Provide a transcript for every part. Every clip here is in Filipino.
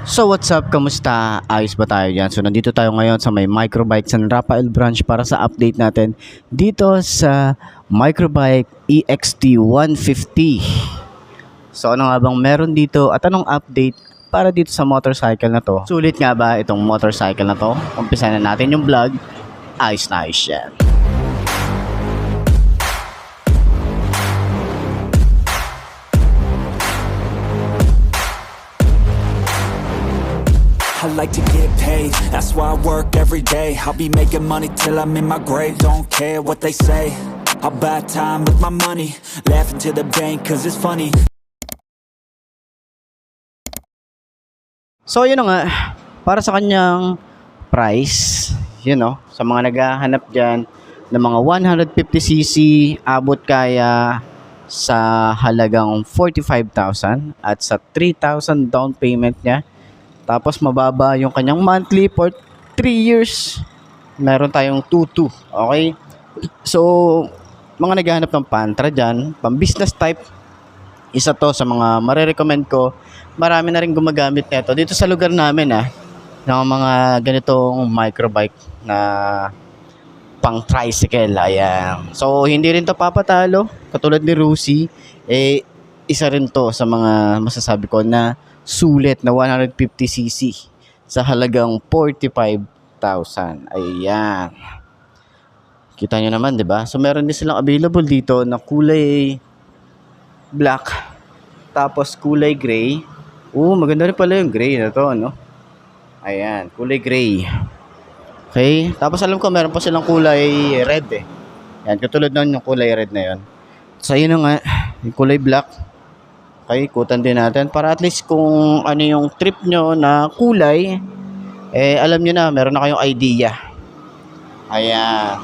So what's up? Kamusta? Ayos ba tayo dyan? So nandito tayo ngayon sa may Microbike San Rafael branch para sa update natin dito sa Microbike EXT 150. So ano nga bang meron dito at anong update para dito sa motorcycle na to? Sulit nga ba itong motorcycle na to? Umpisa na natin yung vlog. Ayos na ayos yan. I like to get paid, that's why I work every day. I'll be making money till I'm in my grave. Don't care what they say, I'll buy time with my money. Laughing to the bank cause it's funny. So yun na nga, para sa kanyang price, sa mga naghahanap dyan ng mga 150cc, abot kaya sa halagang 45,000 at sa 3,000 down payment niya. Tapos mababa yung kanyang monthly for 3 years. Meron tayong 2.2. Okay? So, mga naghahanap ng Pantra dyan, pang business type, isa to sa mga marirecommend ko. Marami na rin gumagamit nito dito sa lugar namin ng mga ganitong microbike na pang tricycle. Ayan. So, hindi rin to papatalo. Katulad ni Rusi, isa rin to sa mga masasabi ko na sulit na 150cc sa halagang 45,000. Ayan. Kita nyo naman, 'di ba? So meron din silang available dito na kulay black tapos kulay gray. Maganda rin pala yung gray na 'to, no? Ayan, kulay gray. Okay? Tapos alam ko meron pa silang kulay red Yan, katulad nun yung kulay red na 'yon. So yun nga, yung kulay black. Okay, ikutan din natin para at least kung ano yung trip nyo na kulay, alam nyo na, meron na kayong idea. Ayan.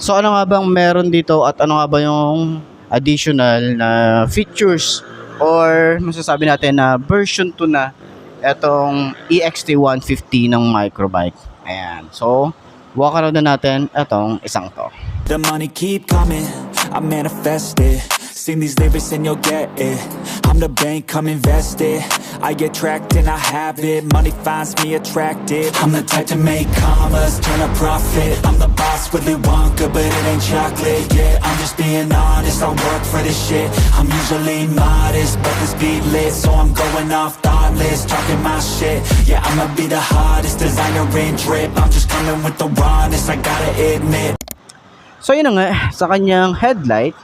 So ano nga bang meron dito at ano nga ba yung additional na features or masasabi natin na version 2 na etong EXT 150 ng microbike. Ayan. So, walk around na natin etong isang to. The money keep coming, I manifest it. Sing these lyrics and you'll get it. I'm the bank, come invest it. I attract and I have it. Money finds me attractive. I'm the type to make commas, turn a profit. I'm the boss, Willy Wonka, but it ain't chocolate. Yeah, I'm just being honest, I work for this shit. I'm usually modest, but this beat lit, so I'm going off thoughtless, talking my shit. Yeah, I'ma be the hottest designer in drip. I'm just coming with the rawness, I gotta admit. So yun na nga, sa kanyang headlight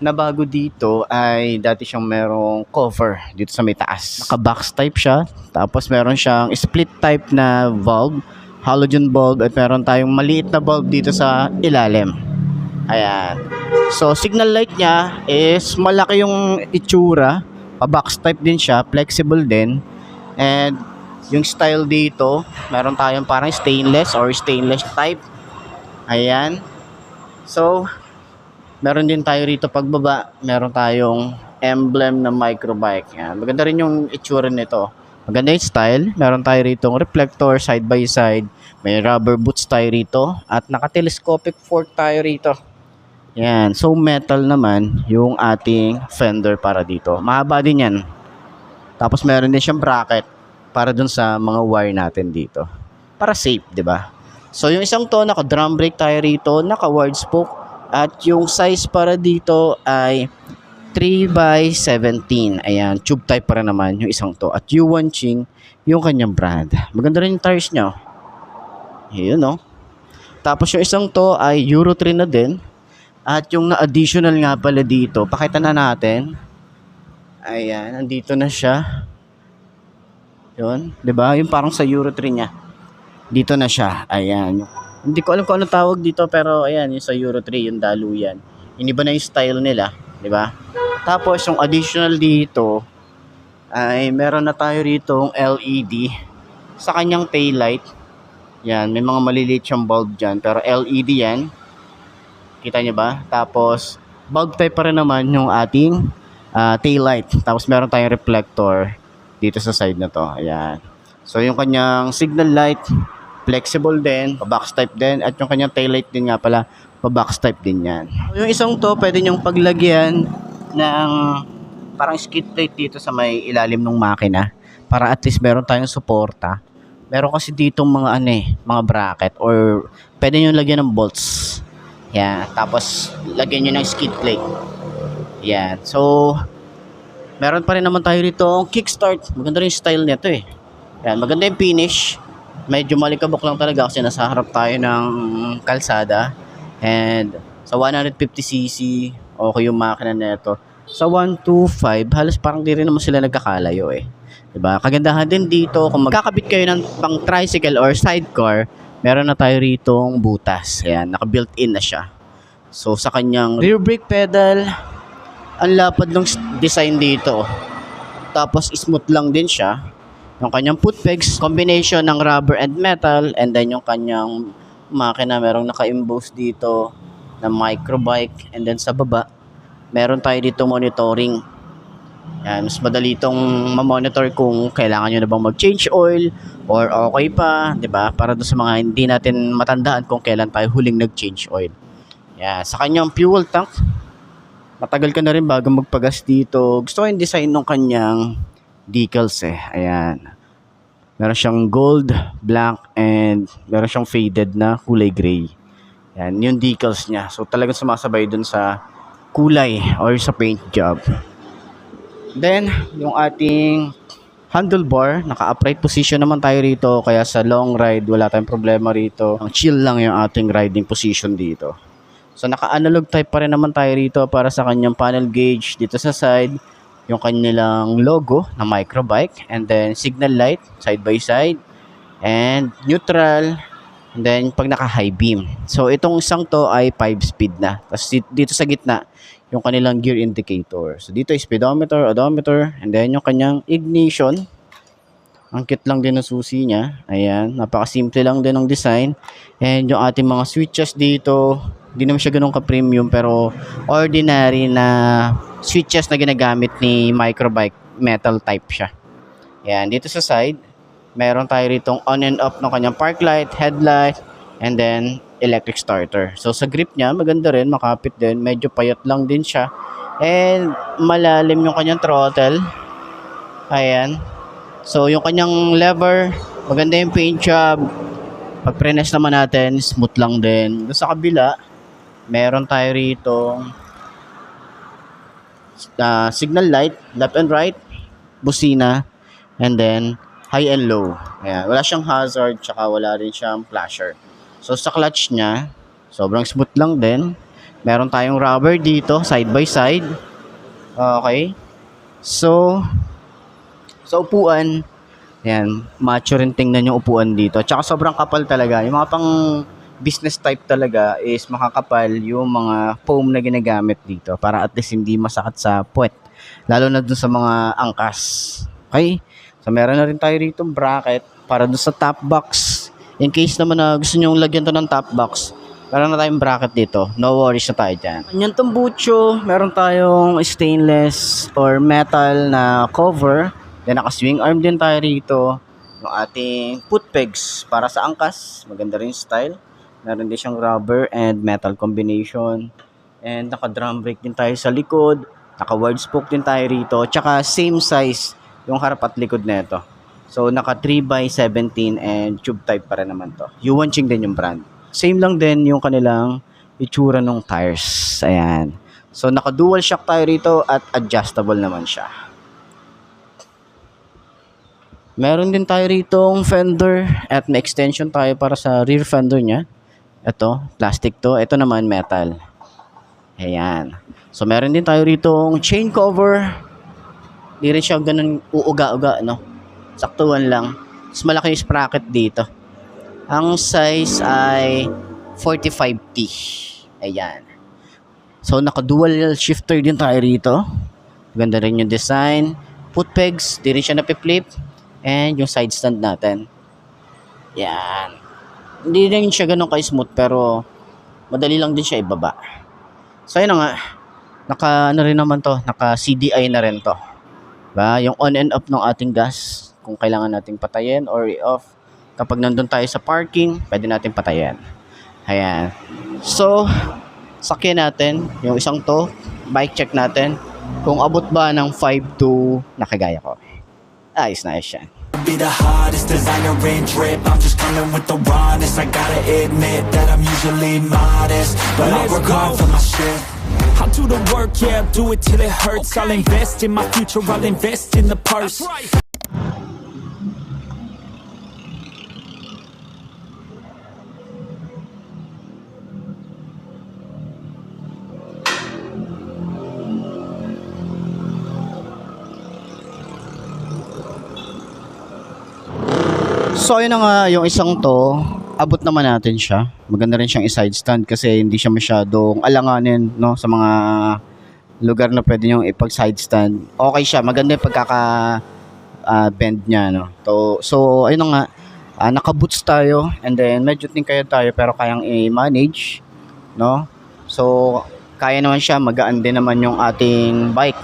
na bago dito ay dati siyang merong cover dito sa may taas. Naka-box type siya. Tapos meron siyang split type na bulb, halogen bulb, at meron tayong maliit na bulb dito sa ilalim. Ayan. So signal light niya is malaki yung itsura. Pa-box type din siya, flexible din. And yung style dito, meron tayong parang stainless or stainless type. Ayan. So, meron din tayo rito pagbaba, meron tayong emblem na microbike. Yan. Maganda rin yung itsura nito. Maganda yung style. Meron tayo rito reflector side by side. May rubber boots tayo rito. At naka-telescopic fork tayo rito. Yan. So metal naman yung ating fender para dito. Mahaba din yan. Tapos meron din siyang bracket para dun sa mga wire natin dito. Para safe, di ba? So yung isang to, naka-drum brake tayo rito, naka-wide spoke. At yung size para dito ay 3x17. Ayan, tube type para naman yung isang to. At Yuan Ching, yung kanyang brand. Maganda rin yung tires niya. Yun, no? Tapos yung isang to ay Euro 3 na din. At yung na-additional nga pala dito, pakita na natin. Ayan, nandito na siya. Yun, 'di ba? Yung parang sa Euro 3 niya. Dito na siya. Ayan. Hindi ko alam kung anong tawag dito pero ayan, yung sa Euro 3, yung daluyan. Iniba na yung style nila, 'di ba? Tapos yung additional dito ay meron na tayo rito LED sa kanyang taillight. Yan, may mga maliliit siyang bulb diyan pero LED 'yan. Kita niyo ba? Tapos bulb type pa rin naman yung ating taillight. Tapos meron tayong reflector dito sa side na to. Ayan. So yung kanyang signal light flexible din, pa-box type din, at yung kanyang taillight din nga pala, pa-box type din yan. Yung isang to, pwede nyong paglagyan ng parang skid plate dito sa may ilalim ng makina para at least meron tayong suporta. Meron kasi ditong mga mga bracket or pwede nyo lagyan ng bolts. Yan. Tapos, lagyan nyo ng skid plate. Yan. So, meron pa rin naman tayo rito ang kickstart. Maganda rin yung style nito eh. Yan. Maganda yung finish. Medyo malikabok lang talaga kasi nasa harap tayo ng kalsada. And sa 150cc, okay yung makina nito. Sa 125, halos parang di rin naman sila nagkakalayo eh. Diba? Kagandahan din dito, kung magkakabit kayo ng pang tricycle or sidecar, meron na tayo ritong butas. Ayan, naka-built-in na siya. So, sa kanyang rear brake pedal, ang lapad ng design dito. Tapos, smooth lang din siya. Yung kanyang foot pegs, combination ng rubber and metal, and then yung kanyang makina, merong naka-emboss dito na microbike, and then sa baba, meron tayo dito monitoring. Yan, mas madali itong ma-monitor kung kailangan nyo na bang mag-change oil or okay pa, di ba? Para doon sa mga hindi natin matandaan kung kailan tayo huling nag-change oil. Yan, sa kanyang fuel tank, matagal ka na rin bago magpagas dito. Gusto ko yung design ng kanyang decals eh. Ayan. Meron siyang gold, black, and meron siyang faded na kulay gray. Yan, yung decals niya. So talagang sumasabay dun sa kulay or sa paint job. Then, yung ating handlebar, naka-upright position naman tayo rito. Kaya sa long ride, wala tayong problema rito. Ang chill lang yung ating riding position dito. So, naka-analog type pa rin naman tayo rito para sa kanyang panel gauge. Dito sa side, yung kanilang logo na microbike. And then, signal light, side by side. And neutral. And then, pag naka-high beam. So, itong isang to ay 5-speed na. Tapos, dito sa gitna, yung kanilang gear indicator. So, dito is speedometer, odometer, and then yung kanyang ignition. Ang cute lang din ng susi niya. Ayan, napakasimple lang din ng design. And yung ating mga switches dito, hindi naman siya ganun ka-premium, pero ordinary na switches na ginagamit ni microbike, metal type siya. Ayan, dito sa side, meron tayo ritong on and off ng kanyang park light, headlight, and then electric starter. So sa grip niya, maganda rin, makapit din, medyo payat lang din siya. And malalim yung kanyang throttle. Ayan. So yung kanyang lever, maganda yung paint job. Pag prenes naman natin, smooth lang din. Doon sa kabila, meron tayo rito signal light, left and right, busina, and then high and low. Ayan. Wala siyang hazard, tsaka wala rin siyang flasher. So, sa clutch niya, sobrang smooth lang din. Meron tayong rubber dito, side by side. Okay. So, sa upuan, yan, macho rin tingnan yung upuan dito. Tsaka sobrang kapal talaga. Yung mga pang business type talaga is makakapal yung mga foam na ginagamit dito para at least hindi masakit sa puwet. Lalo na dun sa mga angkas. Okay? So, meron na rin tayo rito bracket para dun sa top box. In case naman na gusto nyo lagyan to ng top box, meron na tayong bracket dito. No worries na tayo dyan. Yan tambucho, meron tayong stainless or metal na cover. Then naka-swing arm din tayo rito. Yung ating foot pegs para sa angkas. Maganda rin style. Meron din siyang rubber and metal combination. And naka-drum brake din tayo sa likod. Naka-wide spoke din tayo rito. Tsaka same size yung harap at likod nito. So, naka 3x17 and tube type pa rin naman to. Yuanqing din yung brand. Same lang din yung kanilang itsura ng tires. Ayan. So, naka dual shock tayo rito at adjustable naman siya. Meron din tayo ritong fender at may extension tayo para sa rear fender niya. Ito, plastic to. Ito naman, metal. Ayan. So, meron din tayo ritong chain cover. Hindi rin siya ganun uuga-uga, no? Saktuhan lang. Mas malaki yung sprocket dito. Ang size ay 45T. Ayan. So, naka-dual shifter din tayo rito. Ganda rin yung design. Foot pegs, di rin siya napiflip. And yung side stand natin. Yan. Hindi rin siya ganun ka-smooth, pero madali lang din siya ibaba. So, yun na nga. Naka CDI na rin to. Diba? Yung on and off ng ating gas, kung kailangan nating patayin or i-off. Kapag nandun tayo sa parking, pwede natin patayin. Ayan. So, sakyan natin, yung isang to, bike check natin, kung abot ba ng 5.2 na kagaya ko. Ayos na ayos yan. Be the hottest designer in drip. I'm just coming with the rawness. I gotta admit that I'm usually modest, but I work hard for my shit. I'll do the work, yeah, I'll do it till it hurts. I'll invest in my future, I'll invest in the purse. So ayun na nga, yung isang to, abot naman natin siya. Maganda rin siyang i-side stand kasi hindi siya masyadong alanganin, no, sa mga lugar na pwede nyo ipag-side stand. Okay siya, maganda yung pagkaka bend niya, no. So ayun na nga, naka-boots tayo and then medyo tingkaya tayo pero kayang i-manage, no. So kaya naman siya, magaan din naman yung ating bike.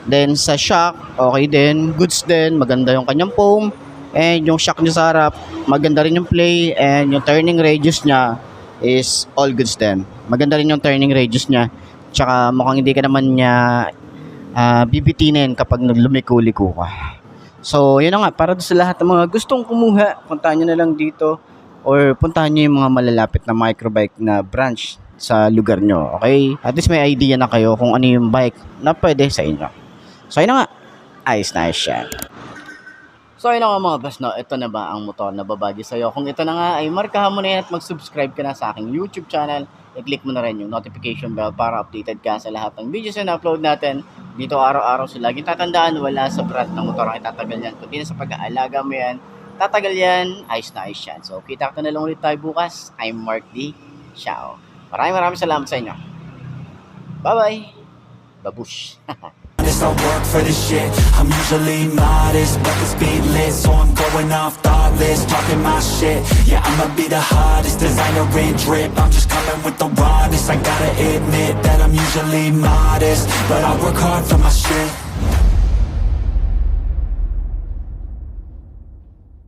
Then sa shock, okay din, goods din, maganda yung kanyang foam. And yung shock niya sa harap, maganda rin yung play, and yung turning radius niya is all goods din. Maganda rin yung turning radius niya. Tsaka mukhang hindi ka naman niya bibitinin kapag lumiko-liko ka. So yun na nga, para sa lahat ng mga gustong kumuha, puntahan nyo na lang dito or puntahan nyo yung mga malalapit na microbike na branch sa lugar nyo. Okay? At least may idea na kayo kung ano yung bike na pwede sa inyo. So yun na nga, ayos na ayos yan. So ayun na nga mga boss, no, ito na ba ang motor na babagi sa'yo? Kung ito na nga ay markahan mo na yan at mag-subscribe ka na sa aking YouTube channel, i-click mo na rin yung notification bell para updated ka sa lahat ng videos na upload natin. Dito araw-araw, so laging tatandaan, wala sa brand ng motor ang itatagal yan. Kundi na sa pag-aalaga mo yan, tatagal yan, ayos na ayos yan. So kita ka na lang ulit tayo bukas. I'm Mark D. Ciao. Maraming salamat sa inyo. Bye-bye. Babush. I work for this shit. I'm usually modest, but the speed lit, so I'm going off thoughtless, talking my shit. Yeah, I'ma be the hottest designer in drip. I'm just coming with the rawness. I gotta admit that I'm usually modest, but I work hard for my shit.